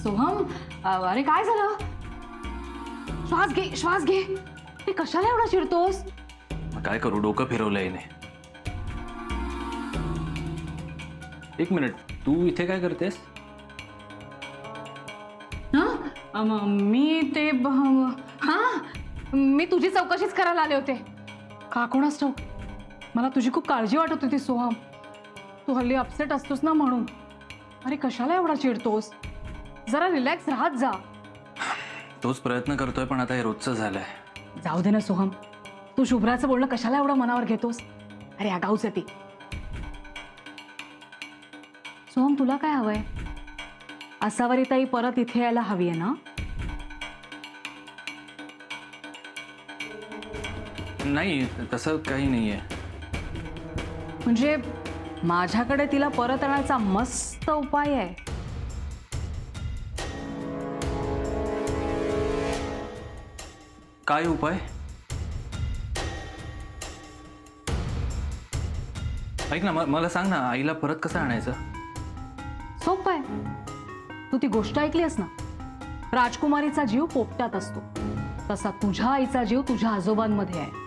सोहम, अरे काय झालं? श्वास घे. ते कशाला एवढा चिडतोस? काय करू, डोकं फिरवलंय ने. एक मिनिट, तू इथे काय करतेस? मी ते मी तुझी चौकशीच करायला आले होते. का कोणास ठाऊक, मला तुझी खूप काळजी वाटत होती सोहम. तू हल्ली अपसेट असतोस ना म्हणून. अरे कशाला एवढा चिडतोस? जरा रिलॅक्स राहत जा. तोच प्रयत्न करतोय, पण आता हे रोजचं झालंय. जाऊ दे ना सोहम, तू शुभ्राचं बोलणं कशाला एवढं मनावर घेतोस? अरे आगाऊच ती. सोहम, तुला काय हवंय? असावरीताई परत इथे यायला हवी आहे ना? नाही, तसं काही नाहीये. म्हणजे माझ्याकडे तिला परत आणण्याचा मस्त उपाय आहे. काय उपाय? ऐक ना, मला सांग ना, आईला परत कसं आणायचं? सोपं आहे. तू ती गोष्ट ऐकलीस ना, राजकुमारीचा जीव पोपट्यात असतो, तसा तुझ्या आईचा जीव तुझ्या आजोबांमध्ये आहे.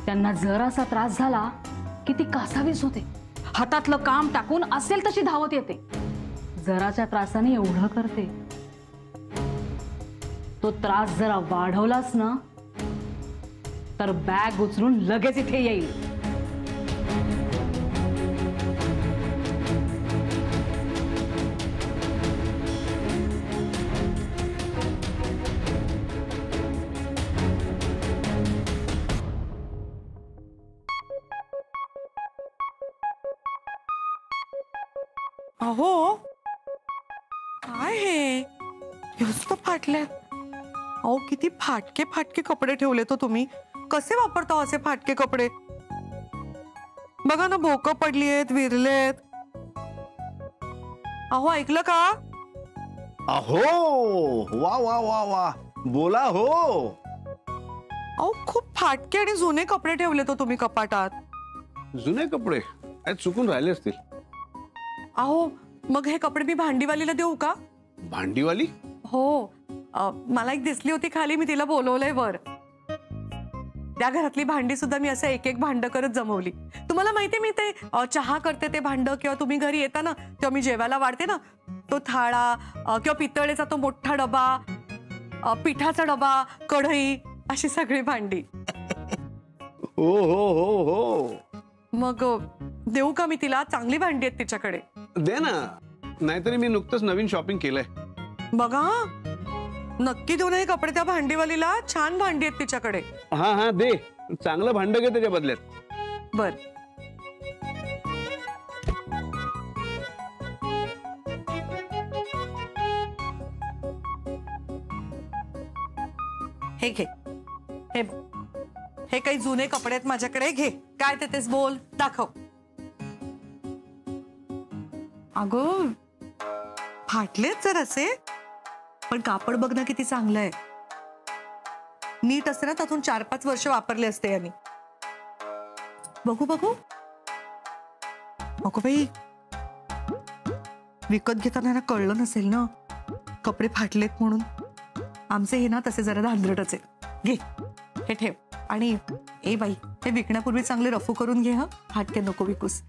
त्यांना जरासा त्रास झाला की ती कासावीस होते. हातातलं काम टाकून असेल तशी धावत येते. जराच्या त्रासाने एवढं करते. तो त्रास जरा वाढवलास ना तर बॅग उचलून लगेच इथे येईल. अहो काय हे नुसतं फाटल्यात. अहो किती फाटके फाटके कपडे ठेवले तो तुम्ही. कसे वापरता असे फाटके कपडे? बघा ना, भोकं पडलीयेत, विरलेत. अहो ऐकलं का? अहो, वा वा वा वा, बोला हो. अहो खूप फाटके आणि जुने कपडे ठेवले तो तुम्ही कपाटात. जुने कपडे आज चुकून राहिले असतील. अहो मग हे कपडे मी भांडीवालीला देऊ का? भांडीवाली? हो, मला एक दिसली होती खाली, मी तिला बोलवलंय वर. त्या घरातली भांडी सुद्धा मी असं एक एक भांड करत जमवली. तुम्हाला माहितीये, मी ते चहा करते ते भांड, किंवा तुम्ही घरी येता ना तेव्हा मी जेवायला वाढते ना तो थाळा, किंवा पितळेचा तो मोठा डबा, पिठाचा डबा, कढई, अशी सगळी भांडी. हो हो हो हो. मग देऊ का मी तिला? चांगली भांडी आहेत तिच्याकडे. दे ना, नाहीतरी मी नुकतंच नवीन शॉपिंग केलंय. बघा, नक्की देऊ ना हे कपडे त्या भांडीवालीला. छान भांडी आहेत तिच्याकडे. हा हा, दे. चांगलं भांड घे त्याच्या बदल्यात. बर. हे घे. हे काही जुने कपडे आहेत माझ्याकडे. घे. काय तेच बोल, दाखव. अगं फाटलेत जर असे, पण कापड बघ ना किती चांगलं आहे. नीट असते ना त्यातून 4-5 वर्ष वापरले असते यांनी. बघू बघू. अगं बाई, विकत घेताना ना कळलं नसेल ना कपडे फाटलेत म्हणून. आमचे हे ना तसे जरा धांदरटच आहे. घे, हे ठेव. आणि ए बाई, हे विकण्यापूर्वी चांगले रफू करून घे. हा, फाटके नको विकूस.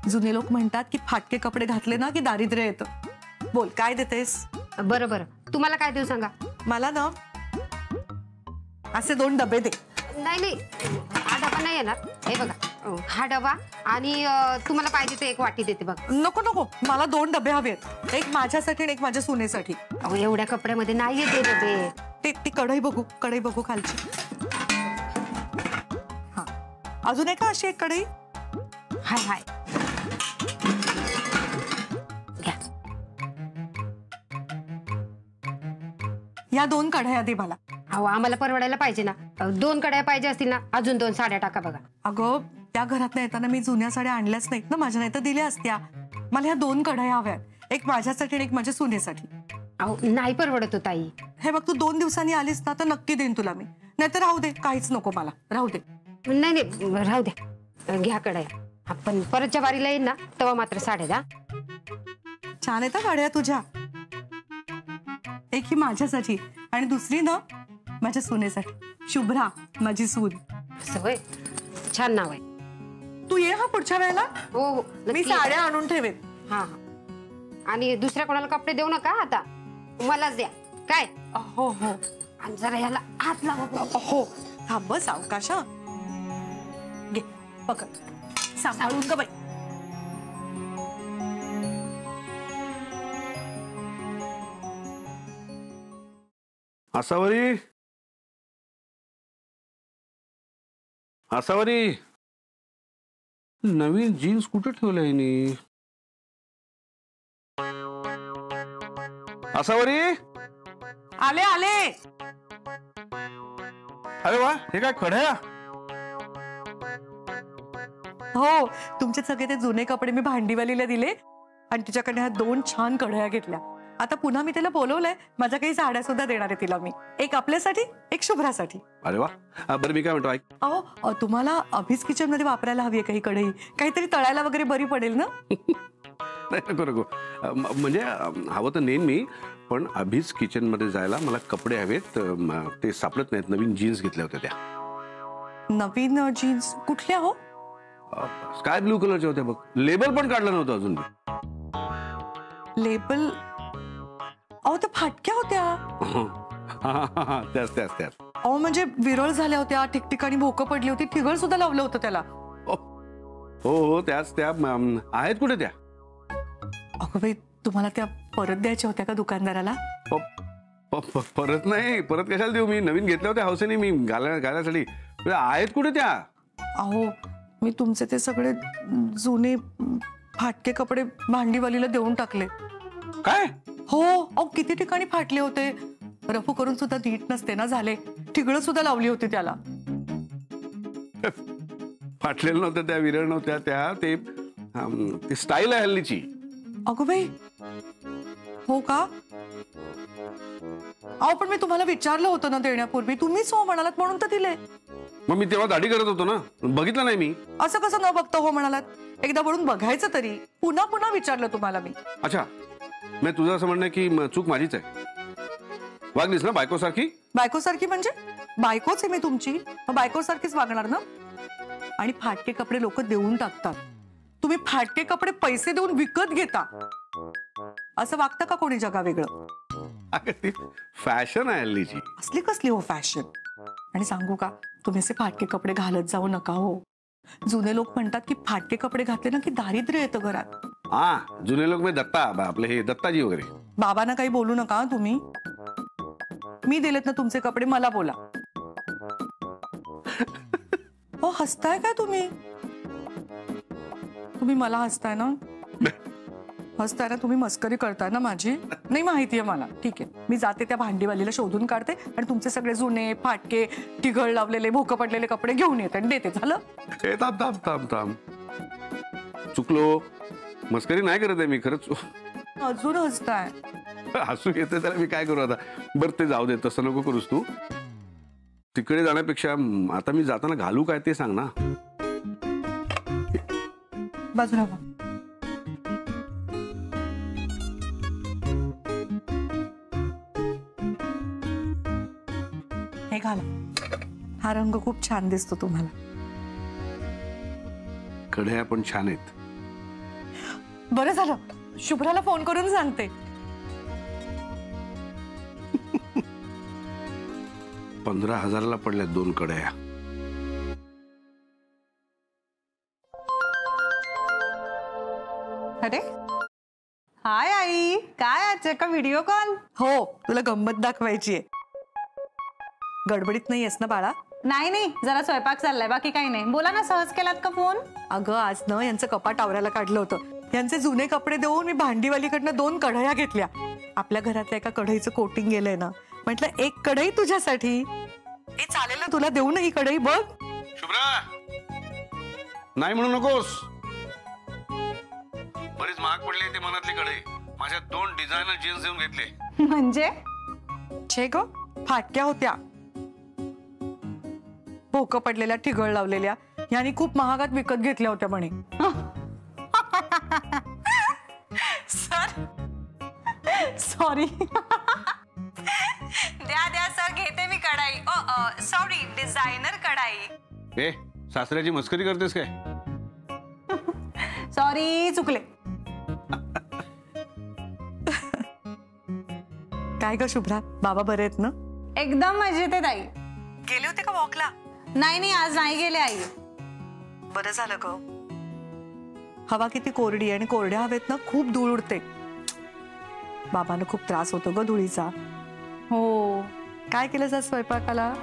जुने लोक म्हणतात की फाटके कपडे घातले ना की दारिद्र्य येतं. बोल, काय देतेस? बरं बरं, तुम्हाला काय देऊ सांगा. मला ना असे 2 डबे दे. नाही, हा डबा नाही येणार. हे बघा, हा डबा, आणि तुम्हाला पाहिजे ते एक वाटी देते बघा. नको नको, मला 2 डबे हवेत. एक माझ्यासाठी आणि एक माझ्या सुनेसाठी. अहो एवढ्या कपड्यामध्ये नाही येते डबे. ती कढई बघू खालची. हा, अजून आहे का अशी एक कढई? हाय. या 2 कढया दे मला. अहो आम्हाला परवडायला पाहिजे ना. 2 कड्या पाहिजे असतील ना, अजून 2 साड्या टाका बघा. अगं त्या घरात येताना मी जुन्या साड्या आणल्याच नाहीत ना माझ्या, नाही तर दिल्या असत्या. मला ह्या 2 कढया हव्यात. एक माझ्यासाठी आणि एक माझ्या सुनेसाठी. अहो नाही परवडत हो ताई. हे बघ, तू 2 दिवसांनी आलीस ना तर नक्की देईन तुला मी. नाही तर राहू दे, काहीच नको मला. राहू दे. नाही राहू द्या. घ्या कड्या. आपण परतच्या बारीला येईन ना तेव्हा मात्र साड्या द्या. छान आहेत कढया तुझ्या. एक ही माझ्यासाठी आणि दुसरी ना माझ्या सुनेसाठी, शुभ्रा माझी सून. असं होय, छान नाव आहे. तू ये हा पुढच्या वेळेला, हो हो मी नक्की. साड्या आणून ठेवेन. हा हा. आणि दुसऱ्या कोणाला कपडे देऊ नका आता, मलाच द्या काय. हो हो आणि जरा ह्याला हात लावा. हो. थांब सावकाश. घे पकड, सांभाळून ग बाई. आसावरी, आसावरी, नवीन जीन्स कुठे ठेवलं आहे? आसावरी, आले आले. अरे वा, हे काय खड्या? हो, तुमचे सगळे ते जुने कपडे मी भांडीवालीला दिले आणि तिच्याकडे ह्या 2 छान कढया घेतल्या. आता पुन्हा मी तिला बोलवलंय, माझ्या काही साड्या सुद्धा देणार आहे तिला मी. एक आपल्यासाठी, एक शुभ्रासाठी. अरे वा. बरं मी काय म्हणतो ऐक. अहो तुम्हाला अभिज किचन मध्ये वापरायला हवी आहे काही कढई, काहीतरी तळायला वगैरे बरी पडेल ना. नाही नको नको. म्हणजे हवं तर नेन मी, पण अभिज किचन मध्ये जायला मला कपडे हवेत. ते सापडत नाहीत. नवीन जीन्स घेतल्या होत्या त्या. नवीन जीन्स कुठल्या हो? स्काय ब्लू कलरच्या होत्या बघ. लेबल पण काढलं नव्हतं अजून. लेबल? अहो त्या फाटक्या होत्या. त्याच त्याच त्याच. अहो म्हणजे विरळ झाल्या होत्या, ठिकठिकाणी भोकं पडली होती, ठिगळ सुद्धा लावलं होतं त्याला. हो हो त्याच त्या. आहेत कुठे त्या? अगं बाई, तुम्हाला त्या परत द्यायच्या होत्या का दुकानदाराला? परत नाही. परत कशाला देऊ? मी नवीन घेतल्या होत्या हौसेने मी घालण्यासाठी. आहेत कुठे त्या? अहो मी तुमचे ते सगळे जुने फाटके कपडे भांडीवालीला देऊन टाकले. काय? हो. अहो किती ठिकाणी फाटले होते, रफू करून सुद्धा नीट नसते ना झाले, ठिगळं सुद्धा लावली होती त्याला. फाटलेल्या नव्हत्या त्या, विरळ नव्हत्या त्या. ते स्टाईल आहे हल्लीची. अगो बाई, हो का? अहो पण मी तुम्हाला विचारलं होतं ना देण्यापूर्वी, तुम्हीच हो म्हणालात म्हणून तर दिले. मग मी तेव्हा दाढी करत होतो ना, बघितलं नाही मी. असं कसं न बघता हो म्हणालात? एकदा म्हणून बघायचं तरी. पुन्हा पुन्हा विचारलं तुम्हाला मी. अच्छा, मी तुझं असं म्हणणं की चूक माझीच आहे. वागलीस ना बायकोसारखी. बायकोसारखी म्हणजे? बायकोच आहे मी तुमची, मग बायकोसारखीच वागणार ना. आणि फाटके कपडे लोक देऊन टाकतात, तुम्ही फाटके कपडे पैसे देऊन विकत घेता. असं वागतं का कोणी जगा वेगळं? फॅशन आहे हल्लीची. असली कसली हो फॅशन? आणि सांगू का, तुम्ही असे फाटके कपडे घालत जाऊ नका हो. जुने लोक म्हणतात की फाटके कपडे घातले ना की दारिद्र्य येतं घरात. हा, जुने लोक मी दत्ता, आपले हे दत्ताजी वगैरे. बाबांना काही बोलू नका तुम्ही. मी दिलेत ना तुमचे कपडे, मला बोला. हो हसताय काय तुम्ही? तुम्ही मला हसताय ना? हसताय ना तुम्ही? मस्करी करताय ना माझी? नाही माहितीये मला. ठीक आहे, मी जाते त्या भांडीवालीला शोधून काढते आणि तुमचे सगळे जुने फाटके ठिगळ लावलेले भोकं पडलेले कपडे घेऊन येते आणि देते. झालं? हे थांब थांब थांब थांब. चुकलो. मस्करी नाही करत आहे मी, खरंच. अजून हसताय. हसू येते त्याला मी काय करू आता. बरं ते जाऊ दे, तसं नको करूस तू. तिकडे जाण्यापेक्षा आता मी जाताना घालू काय ते सांग ना. बाजूला. हे घाला, हा रंग खूप छान दिसतो तुम्हाला. कढया पण छान आहेत. बरं झालं, शुभ्राला फोन करून सांगते. 15,000ला पडल्या 2 कढया. अरे हाय आई, काय आज का व्हिडिओ कॉल? हो, तुला गंमत दाखवायची आहे. गडबडीत नाही आहेस ना बाळा? नाही नाही, जरा स्वयंपाक चाललाय, बाकी काही नाही. बोला ना, सहज केलात का फोन? अगं आज ना यांचं कपाट आवरायला काढलं होतं. यांचे जुने कपडे देऊन मी भांडीवालीकडनं 2 कढया घेतल्या. आपल्या घरातल्या एका कढईचं कोटिंग गेलंय ना, म्हटलं एक कढई तुझ्यासाठी. हे चालेल ना तुला? देऊ ना ही कढई? बघ. शुभ्रा, नाही म्हणू नकोस. बरीच महाग पडली ती मनातली कढई. माझ्या 2 डिझायनर जीन्स देऊन घेतले. म्हणजे छे ग, फाटक्या होत्या, भोकं पडलेल्या, ठिगळ लावलेल्या. यांनी खूप महागात विकत घेतल्या होत्या म्हणे. Sir sorry. द्या द्या सर, घेते मी कढाई. सॉरी, डिझायनर कढाई. ए सासऱ्याची मस्करी करतेस काय? सॉरी, चुकले. काय ग शुभ्रा, बाबा बरे आहेत ना? एकदम मजेत आहे ताई. गेले होते का वॉकला? नाही, आज नाही गेले आई. बरं झालं ग. हवा किती कोरडी आहे आणि कोरड्या हवेत ना खूप धूळ उडते. बाबांना खूप त्रास होतो ग धुळीचा. हो. काय केलं जा स्वयंपाकाला?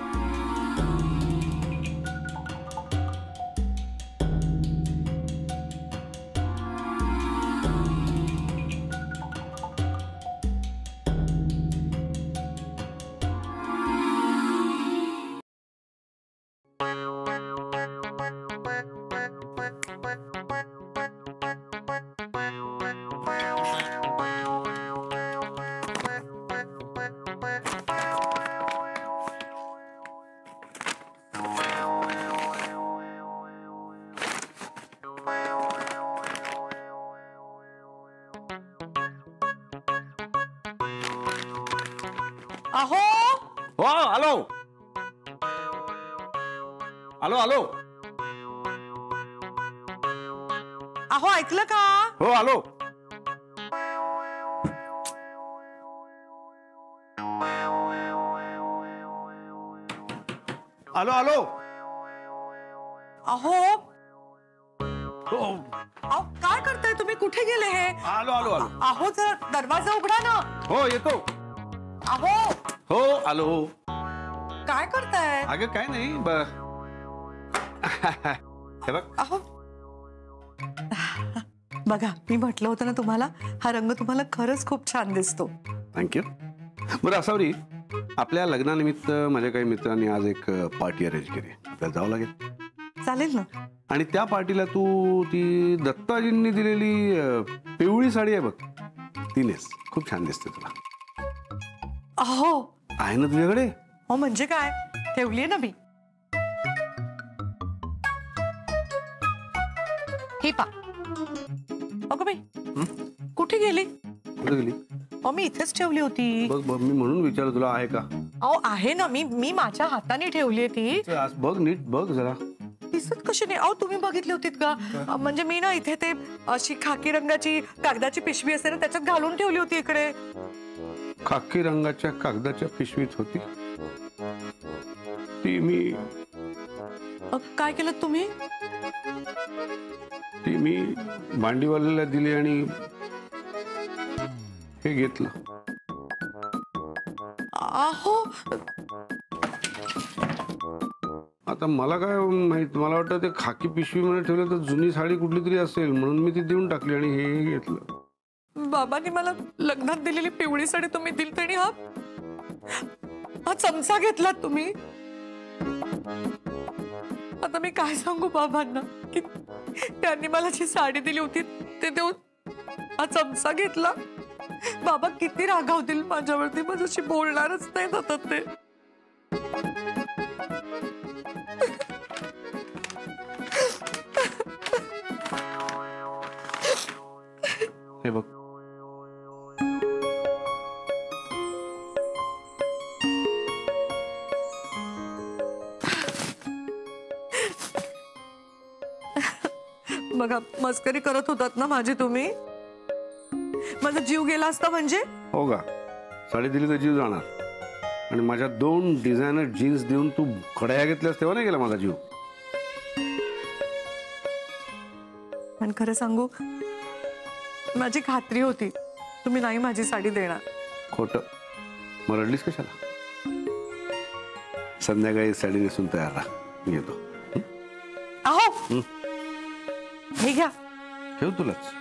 अहो हो आलो आलो आलो. अहो ऐकलं का? हो आलो. आलो आलो. अहो हो अहो काय करताय तुम्ही? कुठे गेले हे? आलो आलो आलो. अहो जरा दरवाजा उघडा ना. हो येतो. अहो हो आलो. काय करताय? अगं काय नाही हे बघ. अहो बघा, मी म्हटलं होतं ना तुम्हाला, हा रंग तुम्हाला खरंच खूप छान दिसतो. थँक्यू. बरं असावरी, आपल्या लग्नानिमित्त माझ्या काही मित्रांनी आज एक पार्टी अरेंज केली. आपल्याला जावं लागेल. चालेल ना? आणि त्या पार्टीला तू ती दत्ताजींनी दिलेली पिवळी साडी आहे बघ, ती नेस. खूप छान दिसते तुला. अहो आहे ना तुझ्याकडे? हो म्हणजे काय, ठेवलीये ना मी. हे पा. अगं बाई, कुठे गेली? कुठे गेली? अहो मी इथेच ठेवली होती. बघ बघ, मी म्हणून विचारलं तुला आहे का. अहो आहे ना, मी माझ्या हाताने ठेवली ती. आज बघ नीट बघ जरा. दिसत कशी नाही? अहो तुम्ही बघितली होतीत का? म्हणजे मी ना इथे ते अशी खाकी रंगाची कागदाची पिशवी असते ना, त्याच्यात घालून ठेवली होती इकडे. खाकी रंगाच्या कागदाच्या पिशवीत होती ती. मी काय केलं तुम्ही? ती मी भांडीवाल्याला दिली आणि हे घेतलं. अहो आता मला काय माहित, मला वाटतं ते खाकी पिशवीमध्ये ठेवलं तर जुनी साडी कुठली तरी असेल म्हणून मी ती देऊन टाकली आणि हे घेतलं. बाबांनी मला लग्नात दिलेली पिवळी साडी तुम्ही दिली आणि हा चमचा घेतला तुम्ही. आता मी काय सांगू बाबांना की त्यांनी मला जी साडी दिली होती ते देऊन हा चमचा घेतला. बाबा किती रागावतील माझ्यावरती, माझ्याशी बोलणारच नाही सतत ते. हे बघ. बघा, मस्करी करत होतात ना माझी तुम्ही. माझा जीव गेला असता म्हणजे. हो का? साडी दिली तर जीव जाणार. आणि माझ्या 2 डिझायनर जीन्स देऊन तू कड्या घेतल्यास तेव्हा नाही गेला माझा जीव. पण खरं सांगू, माझी खात्री होती तुम्ही नाही माझी साडी देणार. खोटं. मग रडलीस कशाला? संध्याकाळी साडी नेसून तयार राहा, येतो. अहो हे घ्या. ठेव तुलाच.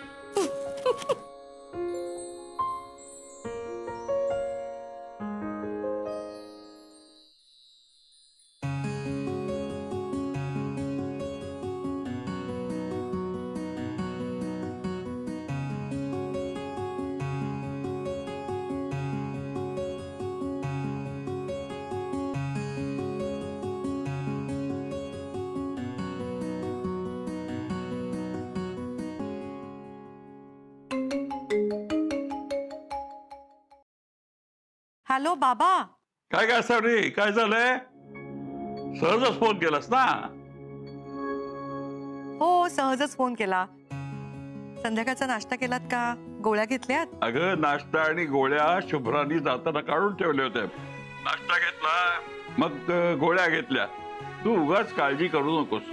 हॅलो बाबा. काय काय सावरी, काय झालंय? सहजच फोन केलास ना? हो, सहजच फोन केला. संध्याकाळचा नाश्ता केलात का? गोळ्या घेतल्यात? अगं, नाश्ता आणि गोळ्या शुभ्रानी जाताना काढून ठेवले होते. नाश्ता घेतला, मग गोळ्या घेतल्या. तू उगाच काळजी करू नकोस.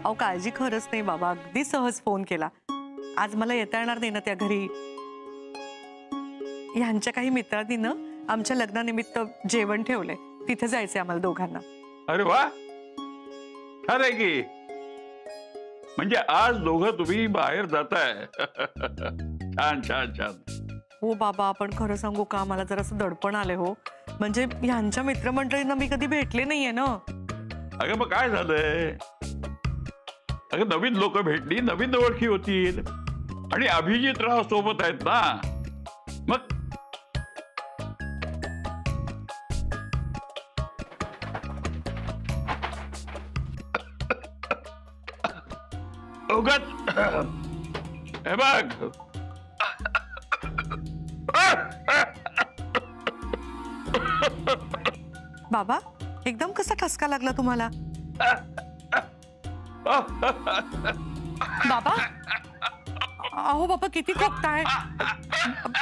अहो, काळजी खरंच नाही बाबा, अगदी सहज फोन केला. आज मला येता येणार नाही ना त्या घरी. ह्यांच्या काही मित्रांनी ना आमच्या लग्नानिमित्त जेवण ठेवलंय, तिथे जायचंय आम्हाला दोघांना. अरे वा, खरंय की. म्हणजे आज दोघं तुम्ही बाहेर जाताय. छान छान छान. हो बाबा, आपण खरं सांगू का, मला जरा असं दडपण आले हो. म्हणजे ह्यांच्या मित्रमंडळींना मी कधी भेटले नाहीये ना. अगं मग काय झालंय? अगं नवीन लोक भेटली, नवीन ओळखी होतील. आणि अभिजित राव सोबत आहेत ना, मग उगाच हे बघ. बाबा, एकदम कसा ठसका लागला तुम्हाला? बाबा, अहो बाबा, किती खोकताय.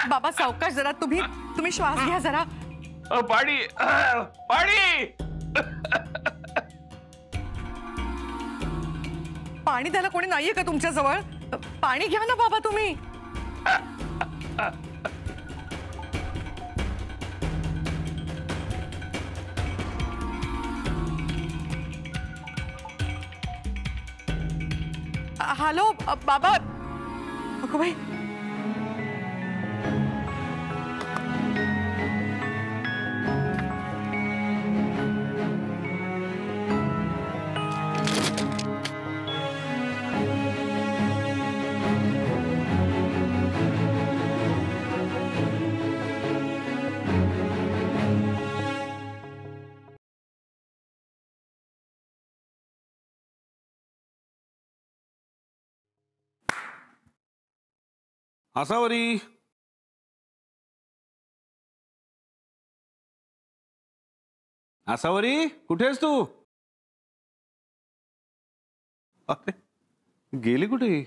बाबा सावकाश जरा, तुम्ही श्वास घ्या जरा. पाणी पाणी. पाणी द्यायला कोणी नाहीये का तुमच्या जवळ? पाणी घ्या ना बाबा तुम्ही. हॅलो बाबा. अगं बाई, आसावरी, आसावरी, कुठे आहेस तू? अरे, गेली कुठे?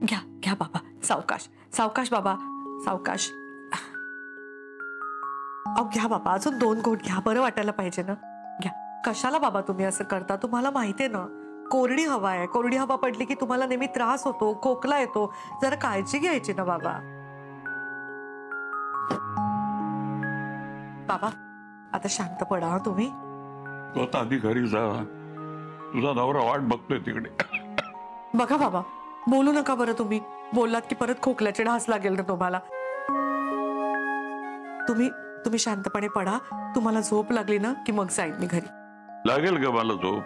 घ्या घ्या बाबा, सावकाश सावकाश बाबा, सावकाश. अहो घ्या बाबा, अजून 2 घोट घ्या, बरं वाटायला पाहिजे ना. घ्या. कशाला बाबा तुम्ही असं करता? तुम्हाला माहितीये ना, कोरडी हवा आहे. कोरडी हवा पडली की तुम्हाला नेहमी त्रास होतो, खोकला येतो. जरा काळजी घ्यायची ना बाबा. बाबा, आता शांत पडा हा तुम्ही. तू आता आधी घरी जा. तुझा नवरा वाट बघतोय तिकडे. बघा बाबा, बोलू नका बरं तुम्ही. बोललात की परत खोकल्याचे ढास लागेल ना तुम्हाला. तुम्ही शांतपणे पडा. तुम्हाला झोप लागली ना की मग जाईन मी घरी. लागेल ग मला झोप.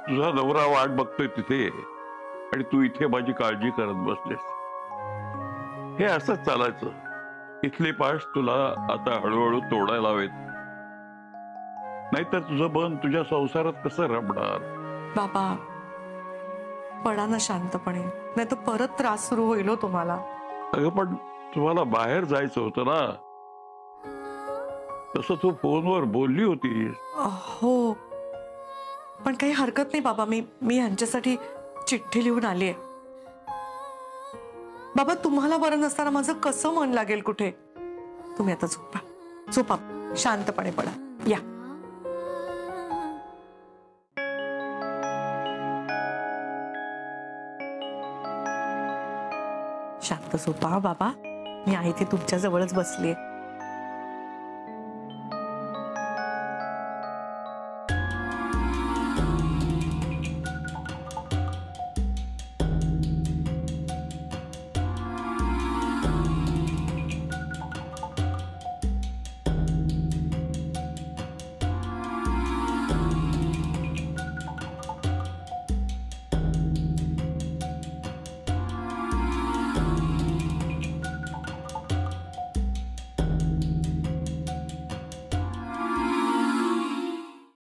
तुझा नवरा वाट बघतोय तिथे आणि तू इथे माझी काळजी करत बसलेस. हे असंच चालायचं. इथले पाश तुला आता हळूहळू तोडायला हवेत, नाहीतर तुझं मन तुझ्या संसारात कसं रमणार? बाबा, पडा ना शांतपणे, नाही तर परत त्रास सुरू होईल हो तुम्हाला. अगं पण तुम्हाला बाहेर जायचं होतं ना, तसं तू फोनवर बोलली होती. हो, पण काही हरकत नाही बाबा. मी यांच्यासाठी चिठ्ठी लिहून आलीये. बाबा, तुम्हाला बरं नसताना माझं कसं मन लागेल कुठे? तुम्ही आता झोपा, झोपा, शांतपणे पडा. या. शांत झोपा बाबा. मी आहे ती तुमच्या जवळच बसलीये.